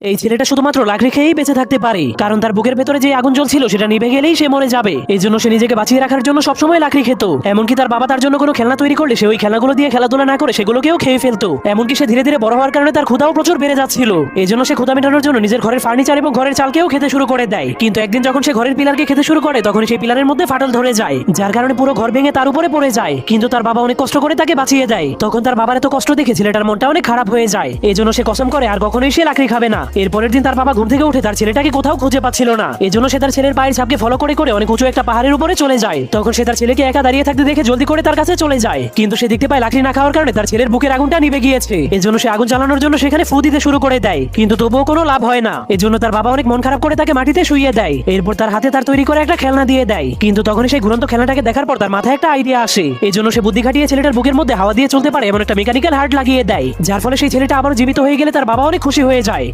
এই ছেলেটা শুধুমাত্র লাকড়ি খেয়েই বেঁচে থাকতে পারে, কারণ তার বুকের ভেতরে যে আগুন জ্বলছিল সেটা নিভে গেলেই সে মরে যাবে। এই জন্য সে নিজেকে বাঁচিয়ে রাখার জন্য সবসময় লাকড়ি খেত। এমনকি তার বাবা তার জন্য কোনো খেলনা তৈরি করলে সে ওই খেলনাগুলো দিয়ে খেলাধুলা না করে সেগুলোকেও খেয়ে ফেলতো। এমনকি সে ধীরে ধীরে বড় হওয়ার কারণে তার ক্ষুধাও প্রচুর বেড়ে যাচ্ছিল। এই জন্য সে ক্ষুধা মেটানোর জন্য নিজের ঘরের ফার্নিচার এবং ঘরের চালকেও খেতে শুরু করে দেয়। কিন্তু একদিন যখন সে ঘরের পিলারকে খেতে শুরু করে তখন সেই পিলারের মধ্যে ফাটল ধরে যায়, যার কারণে পুরো ঘর ভেঙে তার উপরে পড়ে যায়। কিন্তু তার বাবা অনেক কষ্ট করে তাকে বাঁচিয়ে দেয়। তখন তার বাবার এত কষ্ট দেখে ছেলেটার মনটা অনেক খারাপ হয়ে যায়। এই জন্য সে কসম করে আর কখনোই সে লাকড়ি খাবে না। এরপরের দিন তার বাবা ঘুম থেকে উঠে তার ছেলেটাকে কোথাও খুঁজে পাচ্ছিল না। এজন্য সে তার ছেলের পায়ের ছাপকে ফলো করে করে অনেক উঁচু একটা পাহাড়ের উপরে চলে যায়। তখন সে তার ছেলেকে একা দাঁড়িয়ে থাকতে দেখে জলদি করে তার কাছে চলে যায়। কিন্তু সে দেখতে পায় লাকড়ি না খাওয়ার কারণে তার ছেলের বুকের আগুনটা নিভে গিয়েছে। এজন্য সে আগুন জ্বালানোর জন্য সেখানে ফু দিতে শুরু করে দেয়, কিন্তু তবুও কোনো লাভ হয় না। এজন্য তার বাবা অনেক মন খারাপ করে তাকে মাটিতে শুইয়ে দেয়। এরপর তার হাতে তার তৈরি করে একটা খেলনা দিয়ে দেয়। কিন্তু তখন সেই ঘুরন্ত খেলনাটাকে দেখার পর তার মাথায় একটা আইডিয়া আসে। এজন্য সে বুদ্ধি খাটিয়ে ছেলেটার বুকের মধ্যে হাওয়া দিয়ে চলতে পারে এমন একটা মেকানিক্যাল হার্ট লাগিয়ে দেয়, যার ফলে সেই ছেলেটা আবার জীবিত হয়ে গেলে তার বাবা অনেক খুশি হয়ে যায়।